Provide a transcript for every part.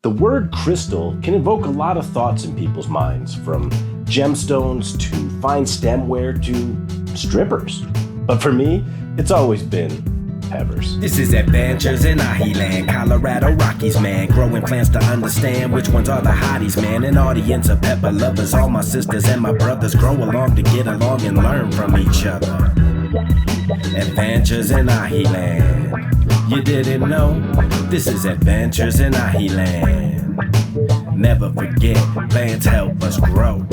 The word crystal can evoke a lot of thoughts in people's minds, from gemstones to fine stemware to strippers. But for me, it's always been peppers. This is Adventures in Ajiland, Colorado Rockies, man. Growing plants to understand which ones are the hotties, man. An audience of pepper lovers, all my sisters and my brothers grow along to get along and learn from each other. Adventures in Ajiland. You didn't know? This is Adventures in Ajiland. Never forget, plants help us grow.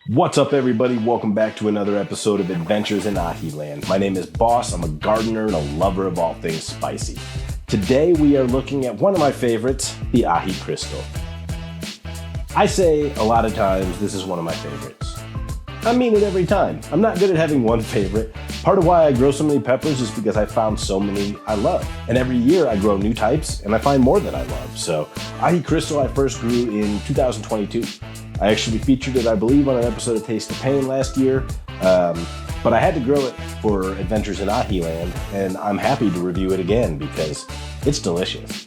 What's up, everybody? Welcome back to another episode of Adventures in Ajiland. My name is Boss. I'm a gardener and a lover of all things spicy. Today we are looking at one of my favorites, the Aji Cristal. I say a lot of times this is one of my favorites. I mean it every time. I'm not good at having one favorite. Part of why I grow so many peppers is because I found so many I love. And every year I grow new types and I find more that I love. So Aji Cristal I first grew in 2022. I actually featured it, I believe, on an episode of Taste of Pain last year. But I had to grow it for Adventures in Ajiland, and I'm happy to review it again because it's delicious.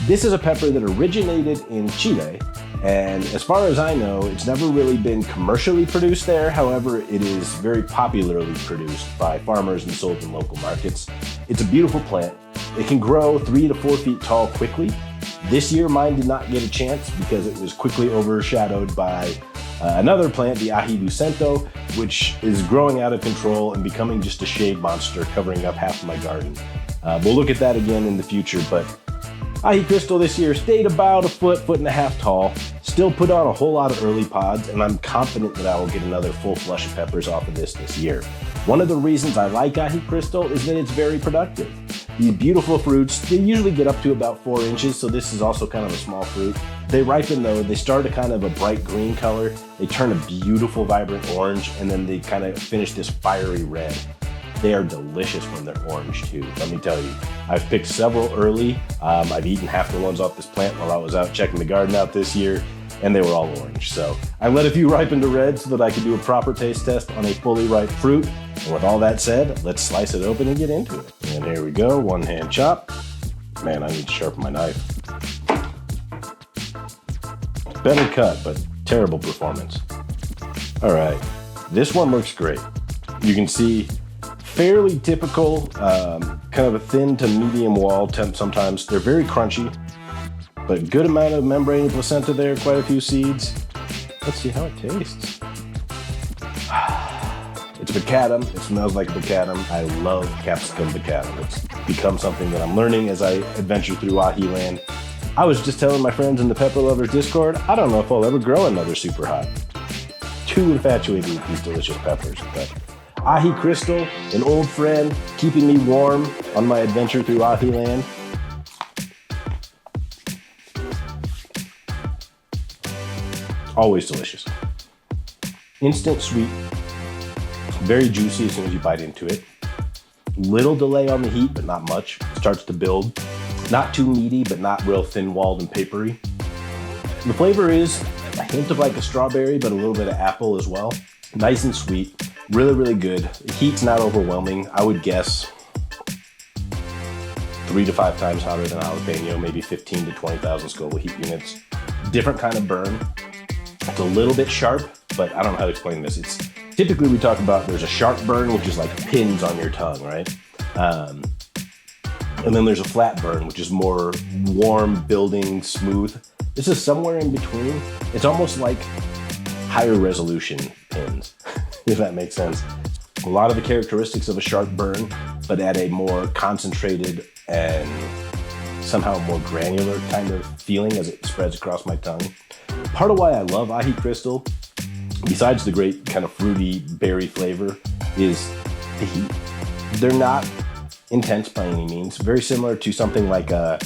This is a pepper that originated in Chile, and as far as I know, it's never really been commercially produced there. However, it is very popularly produced by farmers and sold in local markets. It's a beautiful plant. It can grow 3 to 4 feet tall quickly. This year, mine did not get a chance because it was quickly overshadowed by another plant, the Aji Cristal, which is growing out of control and becoming just a shade monster covering up half of my garden. We'll look at that again in the future, but Aji Cristal this year stayed about a foot and a half tall, still put on a whole lot of early pods, and I'm confident that I will get another full flush of peppers off of this year. One of the reasons I like Aji Cristal is that it's very productive. These beautiful fruits, they usually get up to about 4 inches, so this is also kind of a small fruit. They ripen though, they start a kind of a bright green color, they turn a beautiful vibrant orange, and then they kind of finish this fiery red. They are delicious when they're orange too, let me tell you. I've picked several early. I've eaten half the ones off this plant while I was out checking the garden out this year, and they were all orange. So I let a few ripen to red so that I could do a proper taste test on a fully ripe fruit. And with all that said, let's slice it open and get into it. And here we go, one hand chop. Man, I need to sharpen my knife. Better cut, but terrible performance. All right, this one looks great. You can see fairly typical, kind of a thin to medium wall temp sometimes. They're very crunchy, but good amount of membrane and placenta there, quite a few seeds. Let's see how it tastes. It's macadam. It smells like macadam. I love capsicum macadam. It's become something that I'm learning as I adventure through Ajiland. I was just telling my friends in the Pepper Lovers Discord, I don't know if I'll ever grow another super hot. Too infatuated with these delicious peppers. But Aji Cristal, an old friend, keeping me warm on my adventure through Ajiland. Always delicious. Instant sweet. Very juicy as soon as you bite into it. Little delay on the heat, but not much. Starts to build. Not too meaty, but not real thin-walled and papery. The flavor is a hint of like a strawberry, but a little bit of apple as well. Nice and sweet. Really, really good. The heat's not overwhelming. I would guess 3 to 5 times hotter than jalapeno, maybe 15 to 20,000 Scoville heat units. Different kind of burn. It's a little bit sharp, but I don't know how to explain this. It's typically we talk about there's a sharp burn, which is like pins on your tongue, right? And then there's a flat burn, which is more warm, building, smooth. This is somewhere in between. It's almost like higher resolution pins, if that makes sense. A lot of the characteristics of a sharp burn, but at a more concentrated and somehow more granular kind of feeling as it spreads across my tongue. Part of why I love Aji Cristal, besides the great kind of fruity berry flavor, is the heat. They're not intense by any means. Very similar to something like a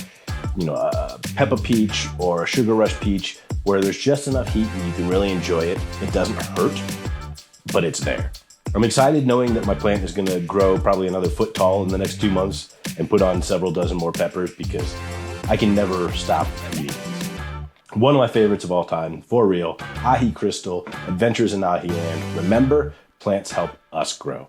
Peppa Peach or a Sugar Rush Peach, where there's just enough heat and you can really enjoy it. It doesn't hurt, but it's there. I'm excited knowing that my plant is gonna grow probably another foot tall in the next 2 months and put on several dozen more peppers because I can never stop eating these. One of my favorites of all time, for real, Aji Cristal, Adventures in Ajiland. Remember, plants help us grow.